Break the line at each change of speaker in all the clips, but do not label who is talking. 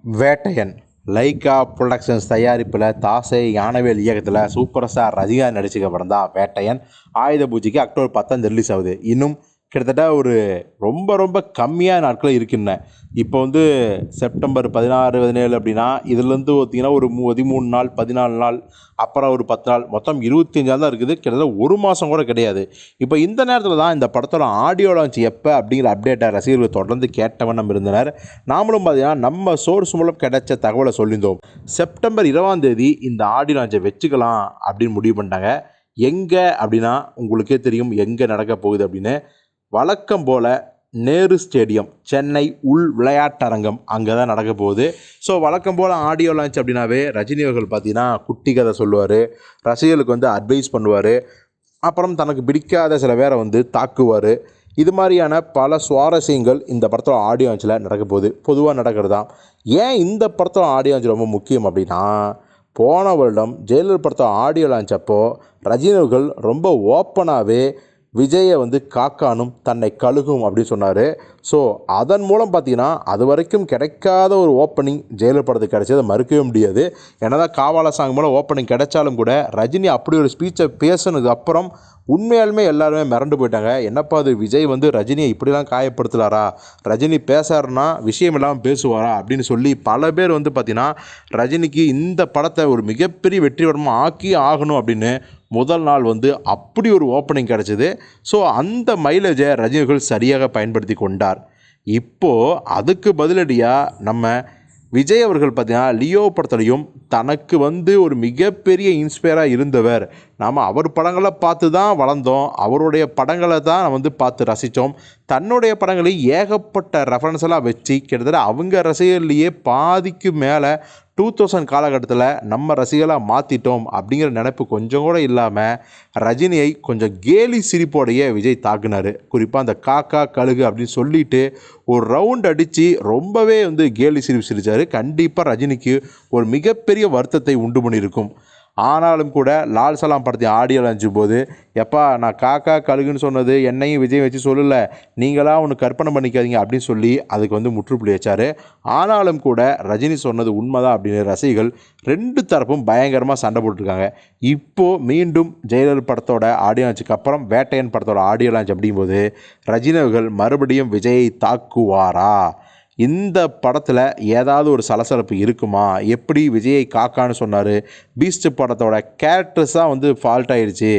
Vettaiyan Lyca productions தயாரிப்பில் தாசை ஞானவேல் இயக்கத்தில் super star Rajinikanth நடிச்சுக்க படம் தான் வேட்டையன். ஆயுத பூஜைக்கு அக்டோபர் 10 ரிலீஸ் ஆகுது. இன்னும் கிட்டத்தட்ட ஒரு ரொம்ப ரொம்ப கம்மியான நாட்கள் இருக்குன்னு. இப்போ வந்து செப்டம்பர் 16 17 அப்படின்னா இதுலேருந்து பார்த்தீங்கன்னா ஒரு 13 நாள் 14 நாள், அப்புறம் ஒரு 10 நாள், மொத்தம் 25 நாள் தான் இருக்குது. கிட்டத்தட்ட ஒரு மாதம் கூட கிடையாது. இப்போ இந்த நேரத்தில் தான் இந்த படத்தோட ஆடியோ லான்ச் எப்போ அப்படிங்கிற அப்டேட்டை ரசிகர்கள் தொடர்ந்து கேட்டவண்ணம் இருந்தனர். நாமளும் பார்த்தீங்கன்னா நம்ம சோர்ஸ் மூலம் கிடைச்ச தகவலை சொல்லியிருந்தோம். செப்டம்பர் 20ஆம் தேதி இந்த ஆடியோ லான்ச்சை வச்சுக்கலாம் அப்படின்னு முடிவு பண்ணிட்டாங்க. எங்கே அப்படின்னா உங்களுக்கே தெரியும் எங்கே நடக்க போகுது அப்படின்னு. வழக்கம் போல் நேரு ஸ்டேடியம், சென்னை உள் விளையாட்டரங்கம், அங்கே தான் நடக்க போகுது. ஸோ வழக்கம் போல் ஆடியோ லான்ச் அப்படின்னாவே ரஜினி அவர்கள் பார்த்தீங்கன்னா குட்டி கதை சொல்லுவார், ரசிகர்களுக்கு வந்து அட்வைஸ் பண்ணுவார், அப்புறம் தனக்கு பிடிக்காத சில பேரை வந்து தாக்குவார். இது மாதிரியான பல சுவாரஸ்யங்கள் இந்த படத்தோட ஆடியோ லான்ச்சில் நடக்க போகுது. பொதுவாக நடக்கிறது தான். ஏன் இந்த படத்தோட ஆடியோ லான்ச் ரொம்ப முக்கியம் அப்படின்னா, போன வருடம் ஜெயலலிதா படத்தோட ஆடியோ லான்ச் அப்போது ரஜினி அவர்கள் ரொம்ப ஓப்பனாகவே விஜயை வந்து காக்கானும் தன்னை கழுகும் அப்படின்னு சொன்னார். ஸோ அதன் மூலம் பார்த்தீங்கன்னா அது வரைக்கும் கிடைக்காத ஒரு ஓப்பனிங் ஜெயலலிதா படத்துக்கு கிடைச்சதை மறுக்கவே முடியாது. என்னதான் காவாலா சாங் மூலம் ஓப்பனிங் கிடைச்சாலும் கூட ரஜினி அப்படி ஒரு ஸ்பீச்சை பேசுனதுக்கு அப்புறம் உண்மையாலுமே எல்லாருமே மிரண்டு போயிட்டாங்க. என்னப்பா அது, விஜய் வந்து ரஜினியை இப்படிலாம் காயப்படுத்தலாரா, ரஜினி பேசாருன்னா விஷயம் இல்லாமல் பேசுவாரா அப்படின்னு சொல்லி பல பேர் வந்து பார்த்திங்கன்னா ரஜினிக்கு இந்த படத்தை ஒரு மிகப்பெரிய வெற்றிகரமாக ஆக்கி ஆகணும் அப்படின்னு முதல் நாள் வந்து அப்படி ஒரு ஓப்பனிங் கிடச்சிது. ஸோ அந்த மைலேஜை ரஜினிகள் சரியாக பயன்படுத்தி கொண்டார். இப்போது அதுக்கு பதிலடியாக நம்ம விஜய் அவர்கள் பார்த்திங்கன்னா லியோ படத்துலையும் தனக்கு வந்து ஒரு மிகப்பெரிய இன்ஸ்பயராக இருந்தவர். நாம் அவர் படங்களை பார்த்து தான் வளர்ந்தோம், அவருடைய படங்களை தான் நம்ம வந்து பார்த்து ரசித்தோம். தன்னுடைய படங்களை ஏகப்பட்ட ரெஃபரன்ஸ் எல்லாம் வச்சு கிட்டத்தட்ட அவங்க ரசிகர்லேயே பாதிக்கு மேலே 2000 காலகட்டத்தில் நம்ம ரசிகர்களாக மாற்றிட்டோம் அப்படிங்கிற நினைப்பு கொஞ்சம் கூட இல்லாமல் ரஜினியை கொஞ்சம் கேலி சிரிப்போடைய விஜய் தாக்குனார். குறிப்பாக அந்த காக்கா கழுகு அப்படின்னு சொல்லிட்டு ஒரு ரவுண்ட் அடித்து ரொம்பவே வந்து கேலி சிரிப்பு சிரித்தார். கண்டிப்பாக ரஜினிக்கு ஒரு மிகப்பெரிய வருத்தத்தை உண்டு பண்ணியிருக்கும். ஆனாலும் கூட லால் சலாம் படத்தை ஆடியோ லான்ச் போது, எப்பா நான் காக்கா கழுகுன்னு சொன்னது என்னையும் விஜய் வச்சு சொல்லலை, நீங்களாக ஒன்று கற்பனை பண்ணிக்காதீங்க அப்படின்னு சொல்லி அதுக்கு வந்து முற்றுப்புள்ளி வச்சார். ஆனாலும் கூட ரஜினி சொன்னது உண்மைதான் அப்படின்னு ரசிகர்கள் ரெண்டு தரப்பும் பயங்கரமாக சண்டை போட்டுருக்காங்க. இப்போது மீண்டும் ஜெயலலிதா படத்தோட ஆடியோ லான்ச்சுக்கு அப்புறம் வேட்டையன் படத்தோட ஆடியோ லான்ச் அப்படிங்கும்போது ரஜினி அவர்கள் மறுபடியும் விஜயை தாக்குவாரா, இந்த படத்தில் ஏதாவது ஒரு சலசலப்பு இருக்குமா, எப்படி விஜயை காக்கான்னு சொன்னார், பீஸ்ட் படத்தோட கேரக்டர்ஸாக வந்து ஃபால்ட் ஆகிடுச்சு,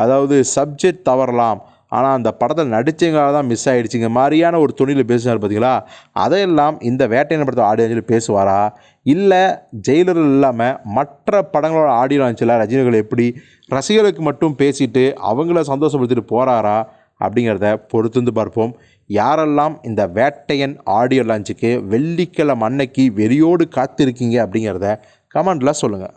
அதாவது சப்ஜெக்ட் தவறலாம் ஆனால் அந்த படத்தில் நடித்தவங்களால தான் மிஸ் ஆகிடுச்சிங்க மாதிரியான ஒரு துணியில் பேசினார் பார்த்தீங்களா. அதையெல்லாம் இந்த வேட்டையன் படத்தோட ஆடியோ லான்ச்சில் பேசுவாரா, இல்லை ஜெயிலர் இல்லாமல் மற்ற படங்களோட ஆடியோ லான்ச்சில் ரஜினிகள் எப்படி ரசிகர்களுக்கு மட்டும் பேசிட்டு அவங்கள சந்தோஷப்படுத்திட்டு போகிறாரா அப்படிங்கிறத பொறுத்து பார்ப்போம். யாரெல்லாம் இந்த வேட்டையன் ஆடியோ லான்ச்சுக்கு வெள்ளிக்கிழமை அன்னைக்கு வெறியோடு காத்திருக்கீங்க அப்படிங்கிறத கமெண்டில் சொல்லுங்கள்.